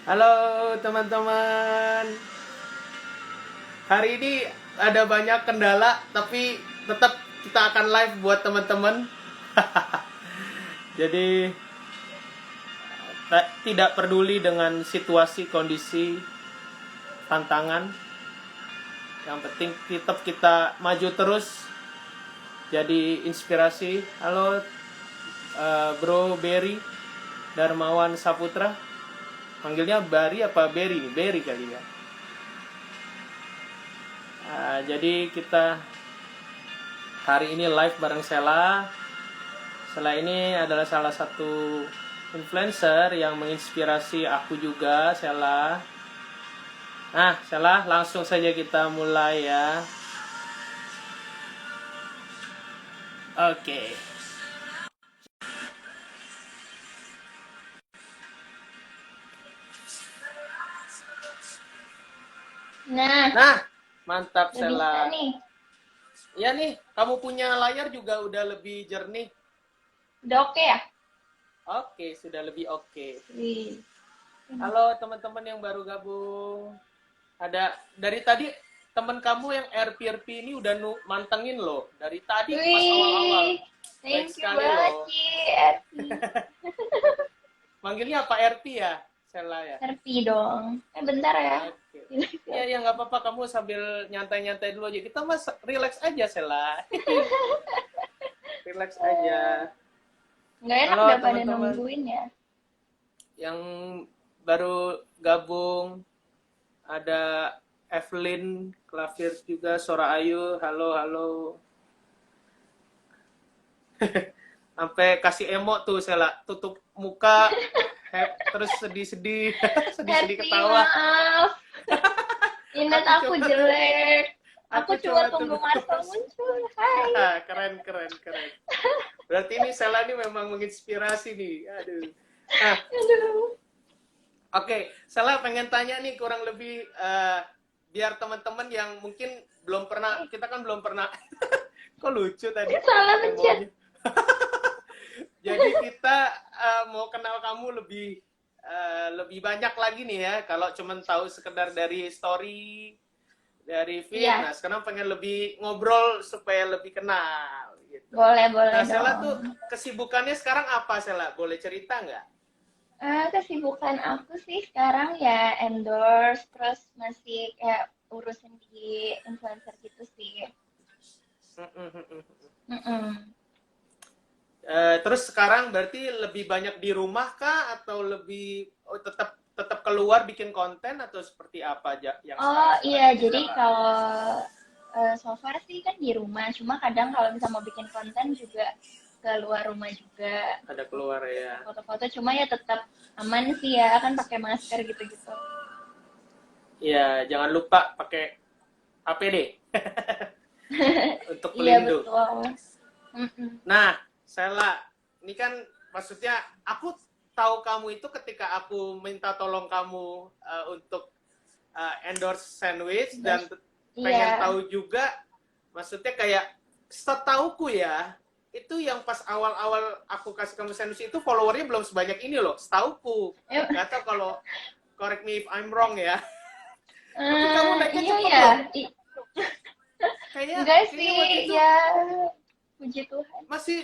Halo teman-teman. Hari ini ada banyak kendala, tapi tetap kita akan live buat teman-teman. Jadi tidak peduli dengan situasi, kondisi, tantangan. Yang penting tetap kita maju terus. Jadi inspirasi. Halo Bro Berry Darmawan Saputra. Panggilnya Bari apa Berry nih? Berry kali ya. Jadi kita hari ini live bareng Sela. Sela ini adalah salah satu influencer yang menginspirasi aku juga, Sela. Nah, Sela, langsung saja kita mulai ya. Oke. Nah, mantap udah Sela. bisa nih. Ya nih, kamu punya layar juga udah lebih jernih. Udah oke ya? Oke, sudah lebih oke. Wih. Halo teman-teman yang baru gabung. Ada dari tadi teman kamu yang RP ini udah mantengin loh. Dari tadi pas awal-awal. Wih. Baik Thank you sekali banget, loh. Ci. RP. Manggilnya apa RP ya? Sela ya? RP dong. Bentar ya. Oke. Ya, ya nggak apa-apa. Kamu sambil nyantai-nyantai dulu aja. Kita mas relax aja, Sela. Relax aja. Nggak enak Halo daripada teman-teman nungguin ya. yang baru gabung. Ada Evelyn Klavir juga, Sora Ayu. Halo, halo. Sampai kasih emo tuh, Sela. Tutup muka, terus sedih-sedih, sedih-sedih RP, ketawa. maaf. Ingat aku jelek. Aku cuma tunggu Marcel muncul. Hai. Keren, keren, keren. Berarti ini Sela ini memang menginspirasi nih. Aduh. Nah, Aduh. Oke, Sela pengen tanya nih kurang lebih biar teman-teman yang mungkin belum pernah, kita kan belum pernah. Kok lucu tadi? Salah pencet. Jadi kita mau kenal kamu lebih banyak lagi nih ya. Kalau cuma tahu sekedar dari story, dari feed. Iya. Nah, sekarang pengen lebih ngobrol supaya lebih kenal. Gitu. Boleh Nah, dong. Sela tuh kesibukannya sekarang apa, Sela? Boleh cerita nggak? Kesibukan aku sih sekarang ya endorse, terus masih kayak urusin di influencer gitu sih. Mm-mm. Terus sekarang berarti lebih banyak di rumah kah atau lebih tetap tetap keluar bikin konten atau seperti apa aja yang Oh sekarang iya, lagi jadi dijalan? kalau so far sih kan di rumah, cuma kadang kalau misalnya mau bikin konten juga keluar rumah juga Ada untuk keluar ya. foto-foto, cuma ya tetap aman sih ya, kan pakai masker gitu-gitu. Ya, jangan lupa pakai APD untuk Iya pelindung. betul. Mm-mm. Nah, Sela, ini kan maksudnya aku tahu kamu itu ketika aku minta tolong kamu untuk endorse sandwich dan Terus, pengen iya. tahu juga maksudnya kayak setauku ya itu yang pas awal-awal aku kasih kamu sandwich itu followernya belum sebanyak ini loh setauku nggak tahu kalau correct me if I'm wrong ya tapi kamu naiknya Iya cepet ya. loh kayaknya Enggak kayaknya sih, waktu itu ya puji Tuhan. masih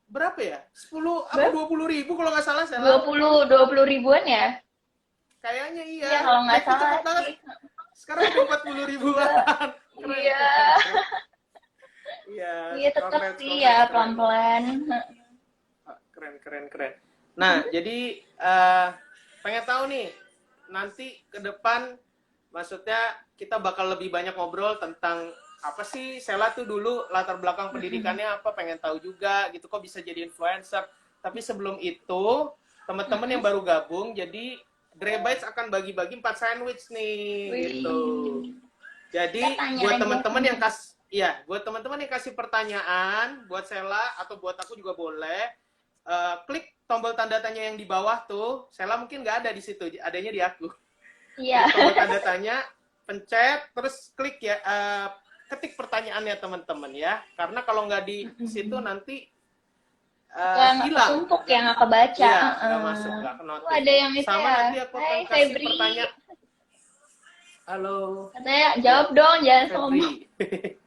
berapa ya 10 apa Berapa? 20.000 kalau nggak salah Dua salah puluh dua puluh ribuan ya? kayaknya iya Iya kalau nggak naiknya salah cepet banget sih. sekarang udah 40 ribuan Enggak. keren Iya. keren keren iya Iya tetap congrats sih ya congrats keren pelan-pelan. keren keren keren. Nah jadi pengen tahu nih nanti ke depan maksudnya kita bakal lebih banyak ngobrol tentang apa sih Sela tuh dulu latar belakang pendidikannya apa pengen tahu juga gitu kok bisa jadi influencer. Tapi sebelum itu teman-teman yang baru gabung jadi Dre Bites akan bagi-bagi 4 sandwich nih gitu. Wih. Jadi Kita tanya buat aja. teman-teman yang buat teman-teman yang kasih pertanyaan buat Sela atau buat aku juga boleh klik tombol tanda tanya yang di bawah tuh. Sela mungkin nggak ada di situ, adanya di aku. Iya. Klik tombol tanda tanya, pencet, terus klik ya, ketik pertanyaannya teman-teman ya. Karena kalau nggak di situ nanti nggak hilang. ketumpuk ya, nggak kebaca. Iya, nggak masuk, nggak Tuh kenotis. ada yang itu Sama ya. nanti aku akan Hai kasih Febri, pertanyaan. Halo, katanya ya, jawab dong, jangan sombong. Febri.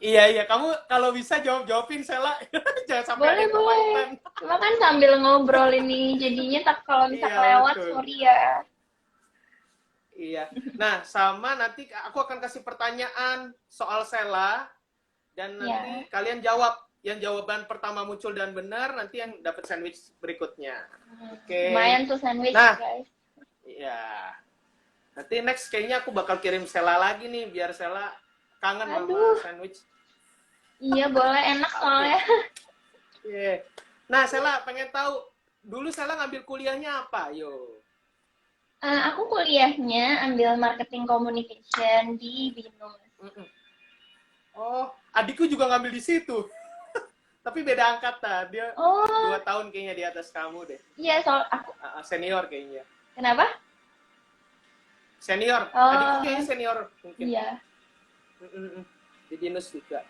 Iya, iya, kamu kalau bisa jawabin Sela. Jangan sampai ada Boleh, yang boleh. kelewatan. Cuma kan sambil ngobrol ini, jadinya tak kalau bisa Iya, kelewat, betul. sorry ya. Iya. Nah, sama nanti aku akan kasih pertanyaan soal Sela dan nanti Ya, kalian jawab. Yang jawaban pertama muncul dan benar, nanti yang dapat sandwich berikutnya. Oke. lumayan tuh sandwich, Nah, guys. iya. Nanti next kayaknya aku bakal kirim Sela lagi nih biar Sela kangen sama Aduh, sandwich. iya boleh, enak Oke. soalnya. Iya. Nah, Sela pengen tahu dulu Sela ngambil kuliahnya apa? Yo. Aku kuliahnya ambil marketing communication di BINUS. Mm-mm. Oh, adikku juga ngambil di situ. Tapi beda angkatan. Dia Oh, 2 tahun kayaknya di atas kamu deh. iya soal aku. Senior kayaknya. Kenapa? Senior. Adikku kayaknya Oh, senior mungkin. iya. Mm-mm. Di Binus juga.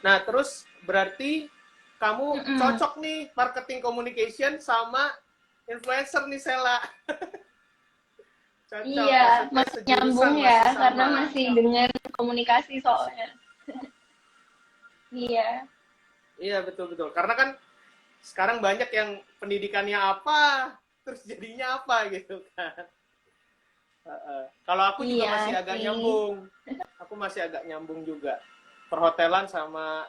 Nah, terus berarti kamu Mm-mm. cocok nih marketing communication sama influencer nih Sela. Cocok. Iya, Maksudnya masih sejurusan nyambung masih ya, sama. karena masih dengan komunikasi soalnya. Iya, Iya, betul-betul. Karena kan sekarang banyak yang pendidikannya apa, terus jadinya apa gitu kan. Kalau aku juga iya masih agak sih. nyambung. Aku masih agak nyambung juga. Perhotelan sama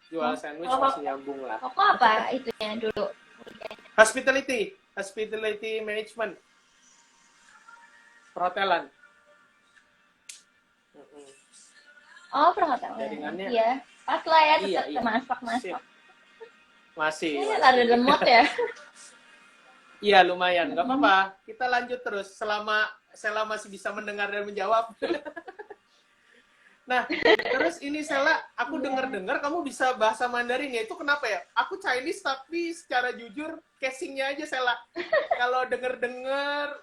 jual Oh, sandwich kalau masih nyambung lah. koko apa itunya dulu? Hospitality, hospitality management, perhotelan. Mm-mm. Oh, perhotelan. Jaringannya, Iya, pas lah ya, iya, tetap iya. masak-masak. Sip. Masih, Ada masih. lemot ya. Iya, lumayan. Nggak apa-apa. Kita lanjut terus selama Sela masih bisa mendengar dan menjawab. Nah, terus ini Sela, aku Iya. dengar-dengar kamu bisa bahasa Mandarin ya. Itu kenapa ya? Aku Chinese tapi secara jujur casingnya aja Sela. Kalau denger-dengar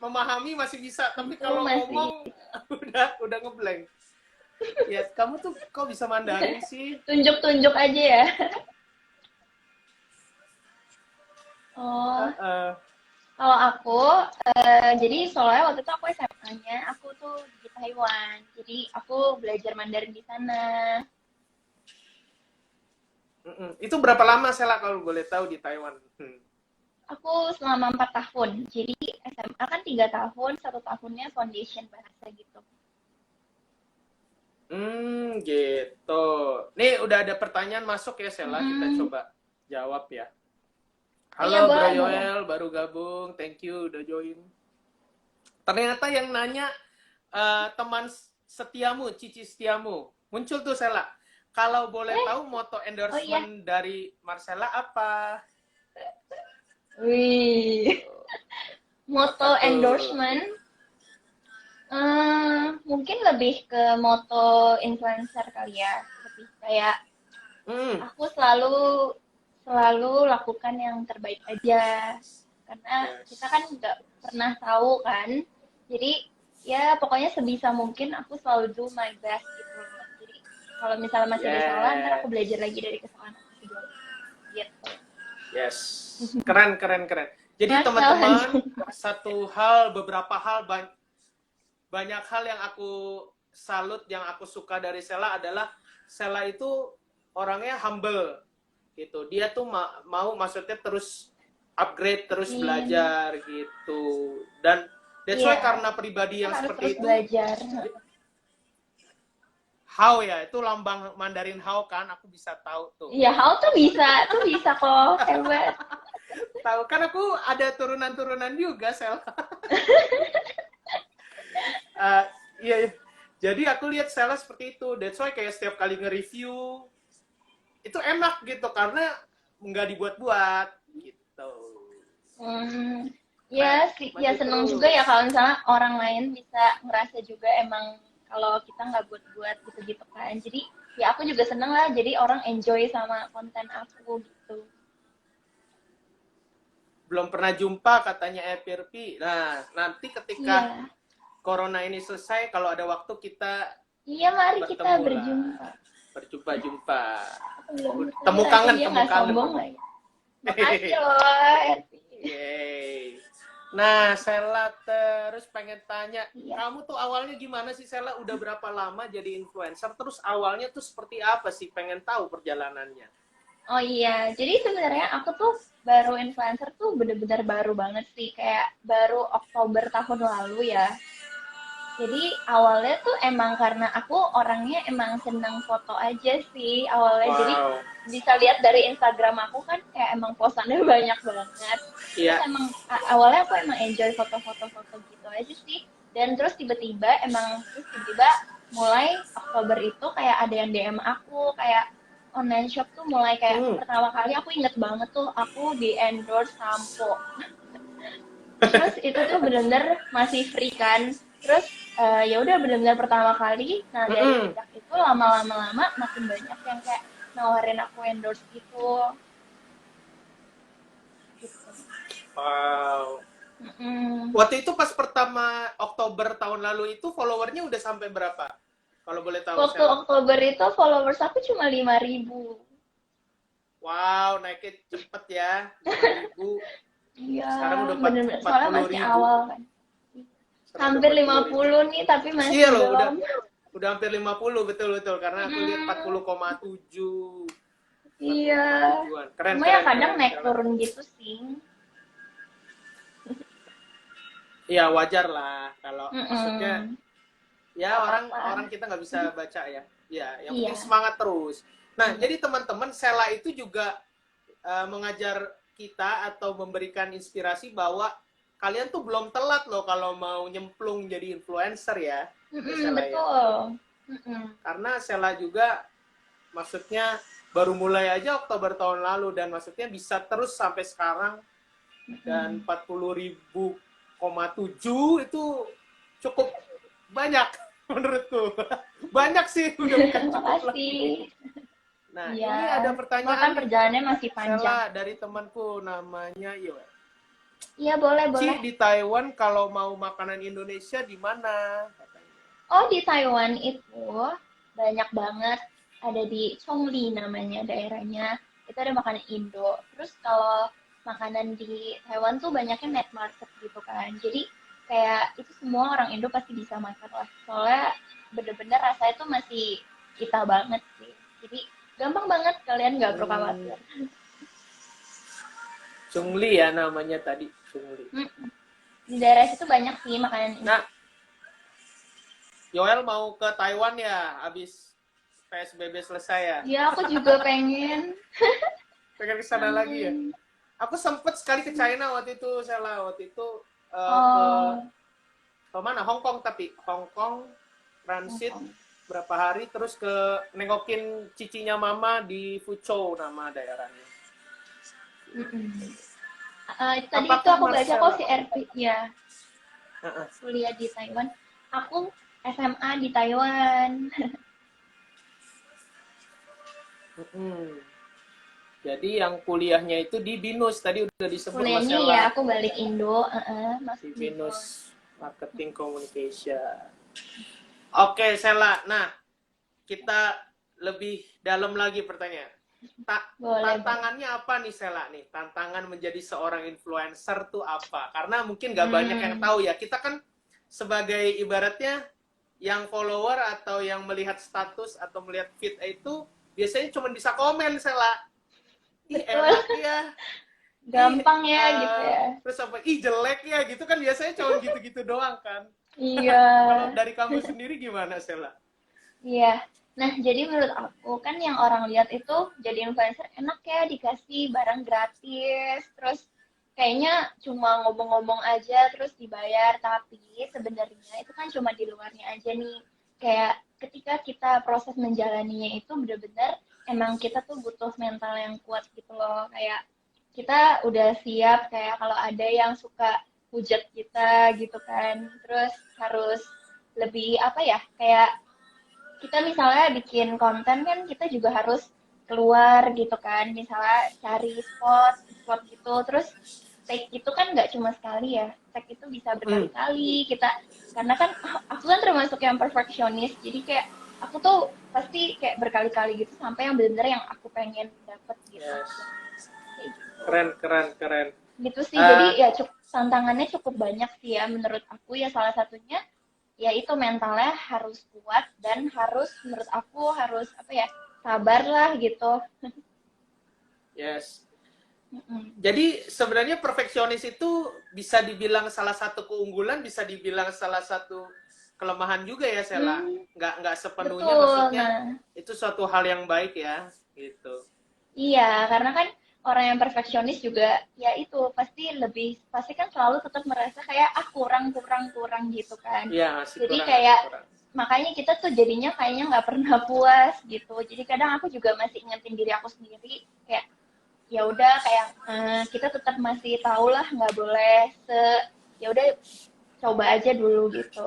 memahami masih bisa, tapi kalau Masih. ngomong udah ngeblank. Ya, kamu tuh kok bisa Mandarin sih? Tunjuk-tunjuk aja ya. Oh, kalau aku, jadi soalnya waktu itu aku SMA-nya, aku tuh di Taiwan. Jadi aku belajar Mandarin di sana. Itu berapa lama Sela kalau boleh tahu di Taiwan? Aku selama 4 tahun. Jadi SMA kan 3 tahun, 1 tahunnya foundation bahasa gitu. Gitu. Nih udah ada pertanyaan masuk ya Sela, kita Mm, coba jawab ya. iya Halo Bro boleh, boleh. Yoel, baru gabung, thank you udah join. Ternyata yang nanya teman setiamu, Cici setiamu, muncul tuh Sela. Kalau boleh tahu moto Oh iya. endorsement dari Marcella apa? Wih. Moto Apa tuh? endorsement, mungkin lebih ke moto influencer kali ya. Lebih kayak aku selalu lakukan yang terbaik aja. Karena kita kan nggak pernah tahu kan. Jadi ya pokoknya sebisa mungkin aku selalu do my best gitu. Jadi kalau misalnya masih ada salah, ntar aku belajar lagi dari kesalahan aku juga. Gitu. Yes, keren, keren, keren. Jadi Mas, teman-teman, beberapa hal, banyak hal yang aku salut, yang aku suka dari Sela adalah Sela itu orangnya humble, gitu. Dia tuh mau maksudnya terus upgrade, terus belajar, gitu. Dan that's why karena pribadi yang harus seperti terus itu, belajar. how ya, itu lambang Mandarin how kan, aku bisa tahu tuh. Iya, how tuh bisa kok, hebat. Tahu kan aku ada turunan-turunan juga, Sel. Iya, jadi aku lihat Sela seperti itu. That's why kayak setiap kali nge-review itu enak gitu karena nggak dibuat-buat gitu. Ya sih, ya seneng juga ya kalau misalnya orang lain bisa ngerasa juga emang kalau kita nggak buat-buat gitu-gitu kan. Jadi ya aku juga seneng lah. Jadi orang enjoy sama konten aku gitu. Belum pernah jumpa katanya Epirpi. Nah, nanti ketika corona ini selesai, kalau ada waktu kita Iya, mari kita bertemu berjumpa. lah. berjumpa. Belum Temu ketemu, kangen, dia temu nggak kangen. sombong lah ya. Makasih loh, Erti. Yeay. Nah, Sela terus pengen tanya, Iya. kamu tuh awalnya gimana sih Sela? Udah berapa lama jadi influencer? Terus awalnya tuh seperti apa sih? Pengen tahu perjalanannya. Oh iya, jadi sebenarnya aku tuh baru influencer tuh bener-bener baru banget sih, kayak baru Oktober tahun lalu ya. Jadi awalnya tuh emang karena aku orangnya emang seneng foto aja sih awalnya. Jadi Wow. bisa lihat dari Instagram aku kan kayak emang posannya banyak banget. Terus Iya. emang awalnya aku emang enjoy foto-foto gitu aja sih. Dan terus tiba-tiba mulai Oktober itu kayak ada yang DM aku kayak online shop tuh mulai kayak Hmm. pertama kali aku inget banget tuh aku di endorse sampo. Terus itu tuh bener-bener masih free kan. Terus ya udah bener-bener pertama kali. Nah dari Mm-mm. sejak itu lama-lama makin banyak yang kayak nawarin aku endorse gitu. Gitu. Wow. Mm-mm. Waktu itu pas pertama Oktober tahun lalu itu followernya udah sampai berapa? Kalau boleh tahu Waktu Sela. Oktober itu followers aku cuma 5.000. Wow, naiknya cepet ya. 5.000. Iya, Sekarang udah bener-bener. empat Soalnya puluh masih ribu. awal kan. Sekarang udah Hampir 40.000. 50 nih, tapi Iya masih loh, belum. udah hampir 50 betul karena aku lihat Mm, 40,7. iya. 40,7-an. Keren Cuma ya keren kadang keren naik Sela. turun gitu sih. Iya wajar lah kalau maksudnya Mm-mm. ya Gak orang apa-apa. kita nggak bisa baca ya. Ya, yang penting Iya, semangat terus. Nah, iya. jadi teman-teman Sela itu juga mengajar kita atau memberikan inspirasi bahwa kalian tuh belum telat loh kalau mau nyemplung jadi influencer ya, ya Mm-mm, Sela ya. betul. Mm-mm. Karena Sela juga maksudnya baru mulai aja Oktober tahun lalu dan maksudnya bisa terus sampai sekarang dan Mm-mm. 40.000,7 itu cukup banyak menurutku. Banyak sih, udah bukan cukup lagi. Makasih. Nah, Iya. ini ada Cuma kan pertanyaan nih, perjalanannya masih panjang. Sela dari temanku namanya Yoel. Iya, boleh, Ci boleh. di Taiwan kalau mau makanan Indonesia di mana? Katanya. Oh, di Taiwan itu banyak banget. Ada di Chongli namanya daerahnya. Itu ada makanan Indo. Terus kalau makanan di Taiwan tuh banyaknya night market gitu kan. Jadi kayak itu semua orang Indo pasti bisa makan lah. Soalnya bener-bener rasanya tuh masih kita banget sih. Jadi gampang banget, kalian nggak perlu Hmm, khawatir. Chungli ya namanya tadi, Chungli. Mm-mm. Di daerah situ banyak sih makanan Indo. Nah, Yoel mau ke Taiwan ya, habis PSBB selesai ya. Ya, aku juga pengen. Pengen ke sana lagi ya. Amin. Aku sempet sekali ke China waktu itu, Sela. Waktu itu ke Oh, mana? Hong Kong tapi Hong Kong Hong transit Kong. berapa hari terus ke nengokin cicinya mama di Fuzhou nama daerahnya. Mm-mm. Tadi itu Apakah aku baca kok Marcella? si RP ya Uh-uh. kuliah di Taiwan. Aku SMA di Taiwan. Mm-mm. Jadi yang kuliahnya itu di BINUS tadi udah disebut Mas Kuliahnya ya Sela aku balik Indo, di masuk BINUS BINUS. Marketing Communication. Oke Sela, nah kita lebih dalam lagi pertanyaan. Boleh, boleh. Tantangannya apa nih Sela nih? Tantangan menjadi seorang influencer tuh apa? Karena mungkin nggak banyak yang Hmm, tahu ya. Kita kan sebagai ibaratnya yang follower atau yang melihat status atau melihat feed itu biasanya cuma bisa komen Sela. Ih betul. enak ya. Ih Gampang ya gitu ya. terus apa? Ih jelek ya gitu kan biasanya cuma gitu-gitu doang kan. Iya. Kalau dari kamu sendiri gimana Sela? Iya. Nah, jadi menurut aku kan yang orang lihat itu jadi influencer enak ya dikasih barang gratis, terus kayaknya cuma ngomong-ngomong aja terus dibayar, tapi sebenarnya itu kan cuma di luarnya aja nih. Kayak ketika kita proses menjalaninya itu benar-benar emang kita tuh butuh mental yang kuat gitu loh. Kayak kita udah siap kayak kalau ada yang suka hujat kita gitu kan, terus harus lebih apa ya kayak kita misalnya bikin konten kan kita juga harus keluar gitu kan, misalnya cari spot gitu, terus take itu kan nggak cuma sekali ya, take itu bisa Hmm. berkali-kali kita, karena kan aku kan termasuk yang perfeksionis, jadi kayak aku tuh pasti kayak berkali-kali gitu sampai yang bener-bener yang aku pengen dapet gitu. Yes. Kayak gitu. Keren. Gitu sih, jadi ya tantangannya cukup banyak sih ya menurut aku ya, salah satunya ya itu mentalnya harus kuat dan harus menurut aku harus apa ya, sabar lah gitu. Yes. Mm-mm. Jadi sebenarnya perfeksionis itu bisa dibilang salah satu keunggulan, bisa dibilang salah satu kelemahan juga ya, Sela. Hmm, Nggak sepenuhnya, betul. maksudnya Nah, itu suatu hal yang baik ya, gitu. iya, karena kan orang yang perfeksionis juga ya itu pasti kan selalu tetap merasa kayak kurang gitu kan. Iya, masih Jadi kurang, masih kayak kurang. makanya kita tuh jadinya kayaknya nggak pernah puas gitu. Jadi kadang aku juga masih ingetin diri aku sendiri kayak ya udah kayak kita tetap masih tahu lah nggak boleh ya udah coba aja dulu gitu.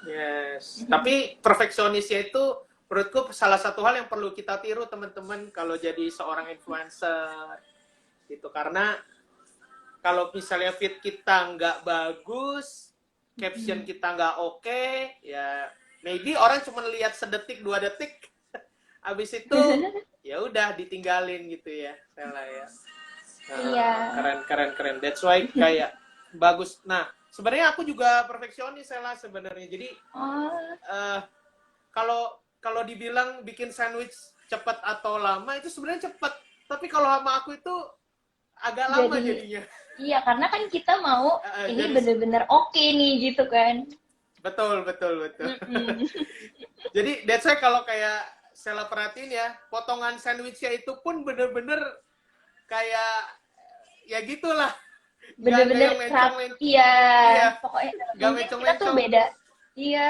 Yes. Tapi perfeksionisnya itu menurutku salah satu hal yang perlu kita tiru teman-teman kalau jadi seorang influencer gitu. Karena kalau misalnya feed kita nggak bagus, caption kita nggak oke, ya maybe orang cuma lihat sedetik 2 detik, habis itu ya udah ditinggalin gitu ya, Sela ya. Iya. Keren. That's why kayak bagus. Nah, sebenarnya aku juga perfeksionis Sela sebenarnya. Jadi Oh, eh, kalau kalau dibilang bikin sandwich cepat atau lama itu sebenarnya cepat. Tapi kalau sama aku itu agak lama jadi jadinya. iya karena kan kita mau ini Jadi bener-bener oke nih gitu kan. betul. Mm-mm. Jadi that's why kalau kayak Sela perhatiin ya, potongan sandwichnya itu pun bener-bener kayak ya gitulah. Nggak Bener-bener yang mencong-mencong. iya, Iya, pokoknya nggak mungkin kita tuh mencong-mencong. beda. Iya, Iya,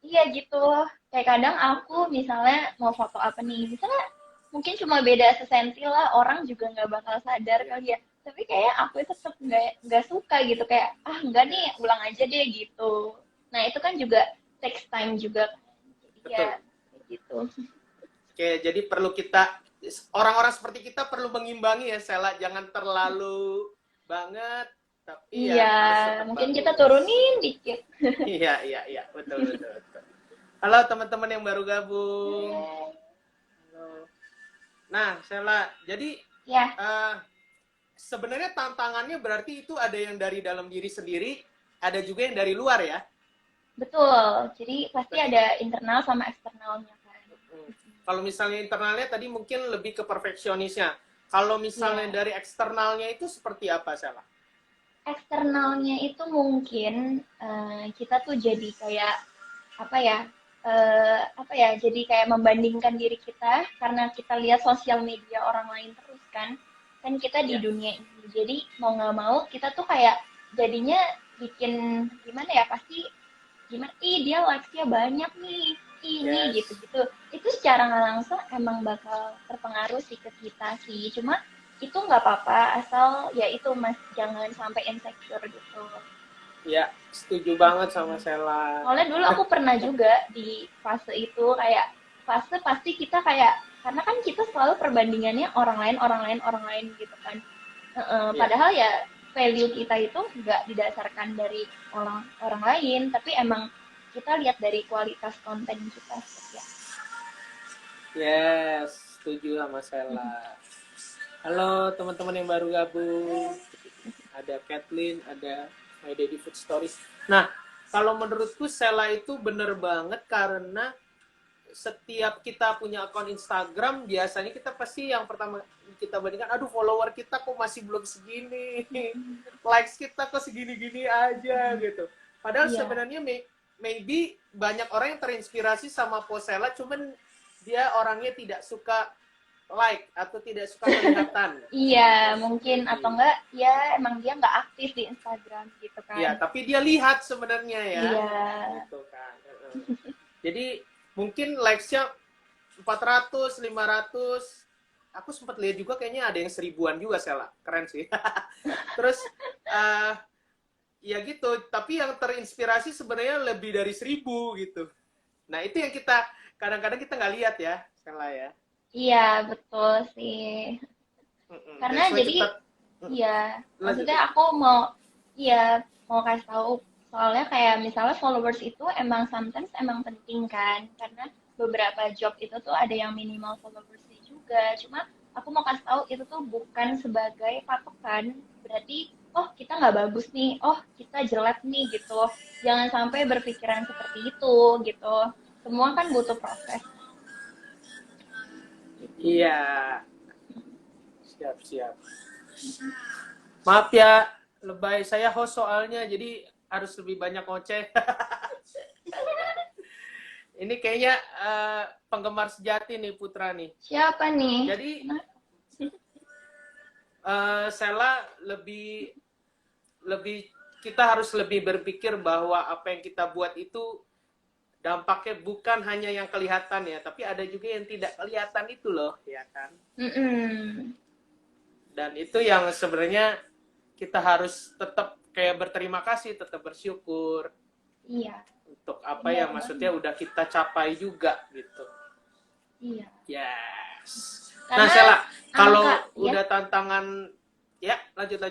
iya gitu. Kayak kadang betul. aku misalnya mau foto apa nih, misalnya mungkin cuma beda sesenti lah, orang juga nggak bakal sadar Iya, kali ya. Tapi kayak aku itu tetap nggak suka gitu, kayak ah nggak nih, yes. ulang aja deh gitu. Nah itu kan juga takes time juga kan. Jadi ya Betul. kayak gitu. Oke, jadi perlu kita orang-orang seperti kita perlu mengimbangi ya, Sela, jangan terlalu banget, tapi Iya, ya harus tetap mungkin kita bagus. turunin dikit. Iya, betul. Halo teman-teman yang baru gabung. Hai. Halo. Nah, Sela, jadi Ya, eh, sebenarnya tantangannya berarti itu ada yang dari dalam diri sendiri, ada juga yang dari luar ya. betul. Jadi pasti Berarti ada internal sama eksternalnya kan. kalau misalnya internalnya tadi mungkin lebih ke perfeksionisnya. Kalau misalnya Iya, dari eksternalnya itu seperti apa, Sela? eksternalnya itu mungkin kita tuh jadi kayak apa ya? Jadi kayak membandingkan diri kita karena kita lihat sosial media orang lain terus kan. Kan kita di Ya. dunia ini. Jadi mau nggak mau kita tuh kayak jadinya bikin gimana ya? Pasti gimana dia likes-nya banyak nih ini Yes. gitu-gitu itu secara nggak langsung emang bakal terpengaruh sih ke kita sih, cuma itu nggak apa-apa asal ya itu mas jangan sampai insecure gitu. Ya, setuju banget sama Sela. Soalnya dulu aku pernah juga di fase itu kayak fase pasti kita kayak karena kan kita selalu perbandingannya orang lain gitu kan. Ya, Padahal ya value kita itu nggak didasarkan dari orang orang lain, tapi emang kita lihat dari kualitas konten kita seperti apa. yes, setuju sama Sela. Halo teman-teman yang baru gabung. Ada Kathleen, ada My Daddy Food Stories. Nah, kalau menurutku Sela itu bener banget karena setiap kita punya akun Instagram, biasanya kita pasti yang pertama kita bandingkan, aduh follower kita kok masih belum segini, likes kita kok segini-gini aja gitu. Padahal Iya, sebenarnya maybe banyak orang yang terinspirasi sama Posela, cuman dia orangnya tidak suka like atau tidak suka kelihatan. iya mungkin atau Maybe. enggak ya emang dia nggak aktif di Instagram gitu kan. Ya, tapi dia lihat sebenarnya ya, Iya, gitu kan. Jadi mungkin likes-nya 400, 500. Aku sempat lihat juga kayaknya ada yang 1000-an juga, Sela. Keren sih. Terus uh, ya gitu, tapi yang terinspirasi sebenarnya lebih dari 1000 gitu. Nah, itu yang kita kadang-kadang kita nggak lihat ya, Sela ya. iya betul sih, karena That's why jadi kita iya lanjut maksudnya ya. aku mau iya mau kasih tahu Soalnya kayak misalnya followers itu emang sometimes emang penting kan, karena beberapa job itu tuh ada yang minimal followersnya juga. Cuma aku mau kasih tahu itu tuh bukan sebagai patokan. Berarti, oh kita nggak bagus nih, oh kita jelek nih gitu. Jangan sampai berpikiran seperti itu gitu. Semua kan butuh proses. Iya, siap. Maaf ya, lebay. Saya host soalnya, jadi harus lebih banyak ngoceh. Ini kayaknya penggemar sejati nih Putra nih. Siapa nih? Jadi Sela lebih kita harus lebih berpikir bahwa apa yang kita buat itu dampaknya bukan hanya yang kelihatan ya, tapi ada juga yang tidak kelihatan itu loh, ya kan? Dan itu yang sebenarnya kita harus tetap kayak berterima kasih, tetap bersyukur. Iya. Untuk apa yang maksudnya udah kita capai juga gitu. Iya. Yes. Karena nah, Sela, kalau ya? udah tantangan, ya lanjut.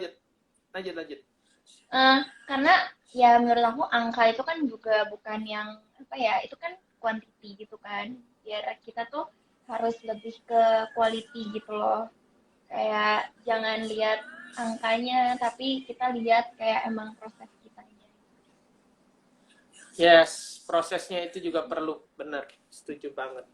Karena ya menurut aku angka itu kan juga bukan yang apa ya, itu kan quantity gitu kan. Biar kita tuh harus lebih ke quality gitu loh. Kayak jangan lihat angkanya, tapi kita lihat kayak emang proses kitanya. Yes, prosesnya itu juga perlu, benar, setuju banget.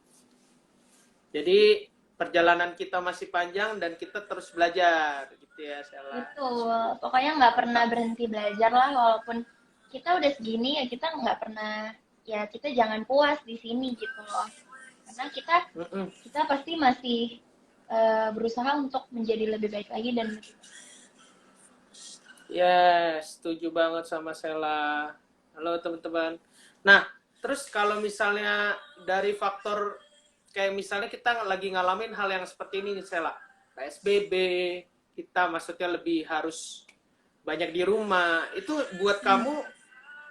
Jadi perjalanan kita masih panjang dan kita terus belajar gitu ya, Sela. Betul, pokoknya nggak pernah berhenti belajar lah, walaupun kita udah segini ya kita nggak pernah, ya kita jangan puas di sini gitu loh, karena kita pasti masih berusaha untuk menjadi lebih baik lagi dan lebih baik. Yes, setuju banget sama Sela. Halo teman-teman. Nah, terus kalau misalnya dari faktor kayak misalnya kita lagi ngalamin hal yang seperti ini nih Sela, PSBB, kita maksudnya lebih harus banyak di rumah, itu buat kamu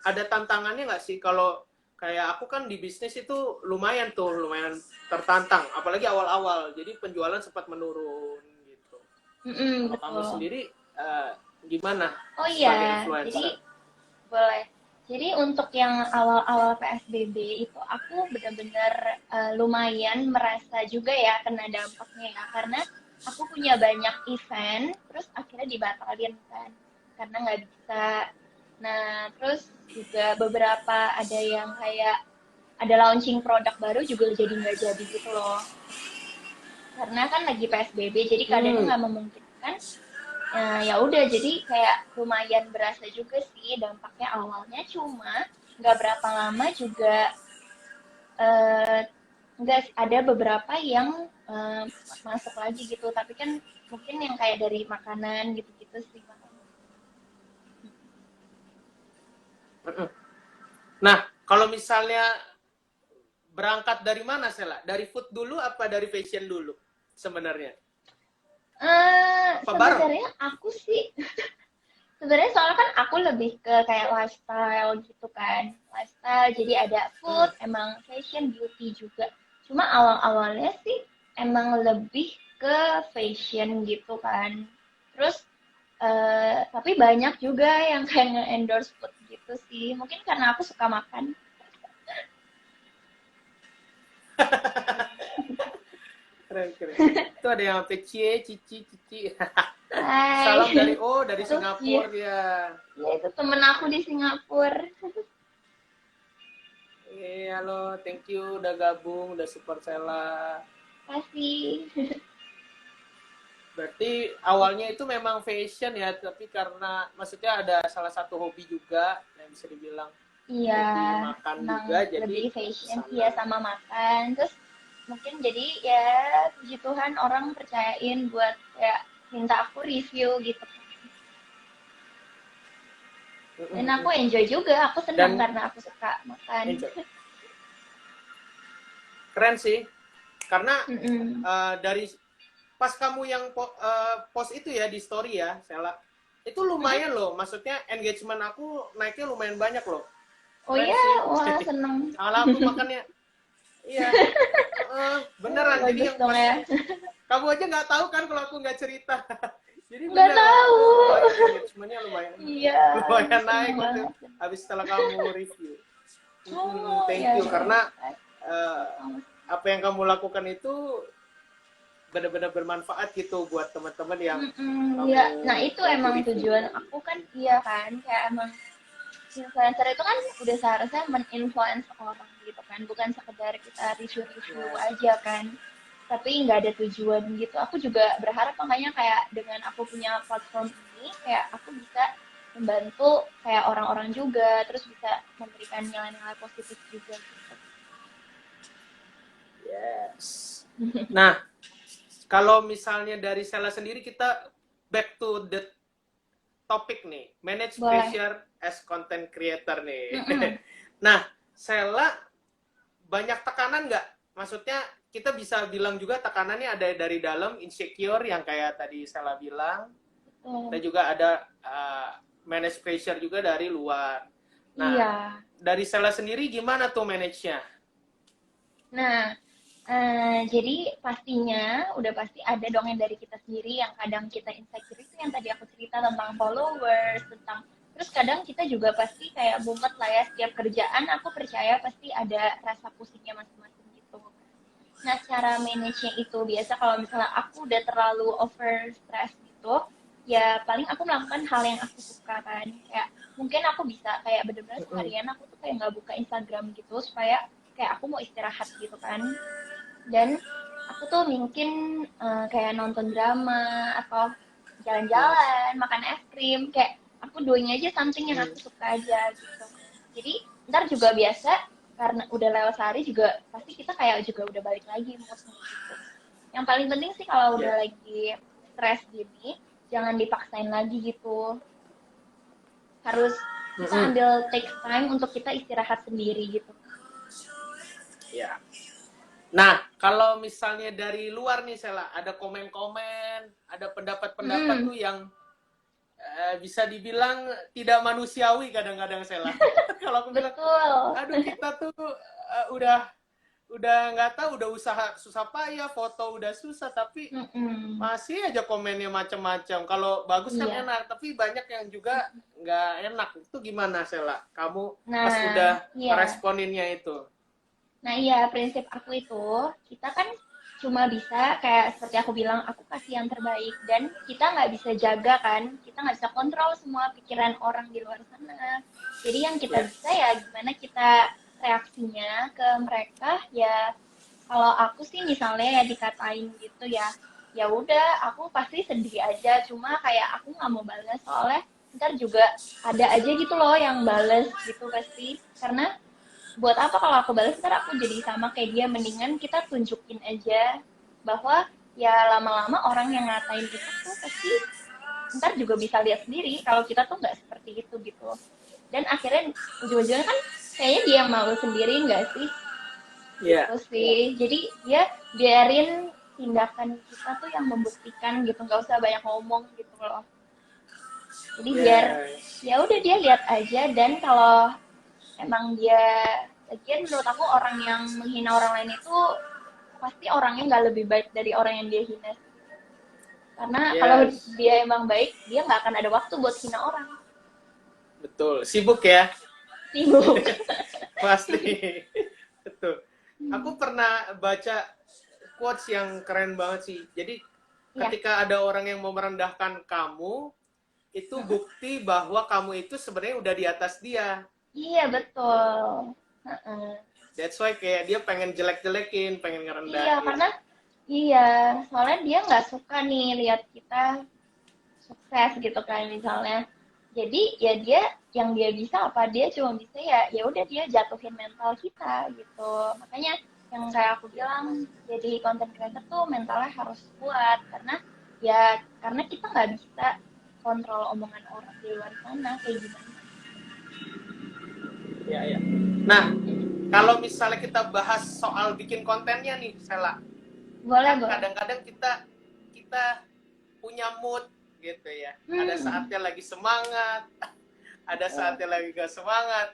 ada tantangannya nggak sih? Kalau kayak aku kan di bisnis itu lumayan tertantang, apalagi awal-awal, jadi penjualan sempat menurun gitu. Kalau kamu sendiri gimana? Oh iya, jadi boleh. Jadi untuk yang awal-awal PSBB itu aku benar-benar lumayan merasa juga ya kena dampaknya ya, karena aku punya banyak event, terus akhirnya dibatalin kan, karena nggak bisa. Nah, terus juga beberapa ada yang kayak ada launching produk baru juga jadi nggak jadi gitu loh, karena kan lagi PSBB, jadi keadaannya nggak memungkinkan. Ya udah, jadi kayak lumayan berasa juga sih dampaknya awalnya, cuma nggak berapa lama juga nggak ada beberapa yang masuk lagi gitu, tapi kan mungkin yang kayak dari makanan gitu-gitu sih. Nah, kalau misalnya berangkat dari mana Sela? Dari food dulu apa dari fashion dulu sebenarnya? Sebenarnya aku sih sebenarnya soalnya kan aku lebih ke kayak lifestyle gitu kan, lifestyle, jadi ada food, emang fashion, beauty juga. Cuma awal-awalnya sih emang lebih ke fashion gitu kan. Terus tapi banyak juga yang kayak nge-endorse food gitu sih, mungkin karena aku suka makan. Keren. Itu ada yang sampai cici. Hai. Salam dari Singapura ya. Ya itu temen aku di Singapura. Halo, thank you udah gabung, udah support Sela. Kasih. Berarti awalnya itu memang fashion ya, tapi karena maksudnya ada salah satu hobi juga yang bisa dibilang. Iya, makan juga, jadi lebih fashion ya sama makan. Terus mungkin jadi ya puji Tuhan orang percayain buat ya minta aku review gitu. Dan aku enjoy juga, aku senang karena aku suka makan. Keren sih, karena dari pas kamu yang post itu ya di story ya, Sela, itu lumayan loh, maksudnya engagement aku naiknya lumayan banyak loh. Oh iya, wah seneng. Salah aku makannya. Iya, beneran. Jadi yang pas, kamu aja nggak tahu kan kalau aku nggak cerita. Jadi Nggak bener tahu. tuh, engagementnya lumayan Iya, lumayan seneng naik gitu banget. habis setelah kamu review. Oh, Thank ya, you ya. karena eh, apa yang kamu lakukan itu benar-benar bermanfaat gitu buat teman-teman yang kamu Ya, nah itu bantu emang review. tujuan aku kan, iya kan, kayak emang influencer itu kan udah seharusnya men-influence orang gitu kan, bukan sekedar kita review-review Ya. aja kan, tapi nggak ada tujuan gitu. Aku juga berharap makanya kayak dengan aku punya platform ini, kayak aku bisa membantu kayak orang-orang juga, terus bisa memberikan nilai-nilai positif juga gitu. Yes. Nah, kalau misalnya dari Sela sendiri kita back to the topik nih, manage Boleh. pressure as content creator nih. Mm-mm. Nah, Sela banyak tekanan nggak? Maksudnya kita bisa bilang juga tekanannya ada dari dalam, insecure yang kayak tadi Sela bilang, dan Betul. juga ada manage pressure juga dari luar. Nah, Iya. dari Sela sendiri gimana tuh manage-nya? Nah, jadi pastinya udah pasti ada dong yang dari kita sendiri yang kadang kita insecure itu yang tadi aku cerita tentang followers, tentang terus kadang kita juga pasti kayak mumet lah ya setiap kerjaan aku percaya pasti ada rasa pusingnya masing-masing gitu. Nah, cara manage-nya itu biasa kalau misalnya aku udah terlalu over stress gitu, ya paling aku melakukan hal yang aku suka kan. Kayak mungkin aku bisa kayak bener-bener seharian aku tuh kayak nggak buka Instagram gitu supaya kayak aku mau istirahat gitu kan. Dan aku tuh mungkin kayak nonton drama atau jalan-jalan, makan es krim, kayak aku doing aja something yang aku suka aja gitu. Jadi ntar juga biasa karena udah lewat sehari juga pasti kita kayak juga udah balik lagi mood gitu. Yang paling penting sih kalau udah Ya. lagi stres gini, jangan dipaksain lagi gitu. Harus kita ambil take time untuk kita istirahat sendiri gitu. Ya. Nah, kalau misalnya dari luar nih Sela, ada komen-komen, ada pendapat-pendapat Hmm, tuh yang bisa dibilang tidak manusiawi kadang-kadang Sela. Kalau aku bilang, betul. aduh kita tuh udah nggak tahu, udah usaha susah payah, foto udah susah, tapi Mm-mm. masih aja komennya macam-macam. Kalau bagus kan Iya. enak, tapi banyak yang juga nggak enak. Itu gimana Sela? Kamu pas Nah, udah iya. meresponinnya itu? Nah, iya, prinsip aku itu, kita kan cuma bisa, kayak seperti aku bilang, aku kasih yang terbaik. Dan kita nggak bisa jaga kan, kita nggak bisa kontrol semua pikiran orang di luar sana. Jadi yang kita Ya. bisa ya gimana kita reaksinya ke mereka, ya kalau aku sih misalnya ya dikatain gitu ya, ya udah aku pasti sedih aja, cuma kayak aku nggak mau balas soalnya ntar juga ada aja gitu loh yang bales gitu pasti. Karena buat apa kalau aku balas ntar aku jadi sama kayak dia, mendingan kita tunjukin aja bahwa ya lama-lama orang yang ngatain kita tuh pasti ntar juga bisa lihat sendiri kalau kita tuh nggak seperti itu gitu. Dan akhirnya ujung-ujungnya kan kayaknya dia yang malu sendiri nggak sih, Ya. gitu sih. Jadi dia biarin tindakan kita tuh yang membuktikan gitu, nggak usah banyak ngomong gitu loh. Jadi biar Yes. ya udah dia lihat aja. Dan kalau emang dia, lagian menurut aku orang yang menghina orang lain itu pasti orangnya nggak lebih baik dari orang yang dia hina sih. Karena kalau Yes. dia emang baik, dia nggak akan ada waktu buat hina orang. Betul. Sibuk ya. Sibuk. Pasti. Betul. Aku pernah baca quotes yang keren banget sih. Jadi Iya. ketika ada orang yang mau merendahkan kamu, itu bukti bahwa kamu itu sebenarnya udah di atas dia. Iya Gitu. betul. Heeh. That's why kayak dia pengen jelek-jelekin, pengen Iya ngerendahin. karena iya soalnya dia nggak suka nih lihat kita sukses gitu kan misalnya. Jadi ya dia yang dia bisa apa, dia cuma bisa ya ya udah dia jatuhin mental kita gitu. Makanya yang kayak aku bilang, jadi content creator tuh mentalnya harus kuat karena ya karena kita nggak bisa kontrol omongan orang di luar sana kayak gimana. Ya, ya. Nah, kalau misalnya kita bahas soal bikin kontennya nih, Sela, Boleh kan boleh. kadang-kadang kita kita punya mood gitu ya. Ada Hmm, saatnya lagi semangat, ada betul. saatnya lagi gak semangat.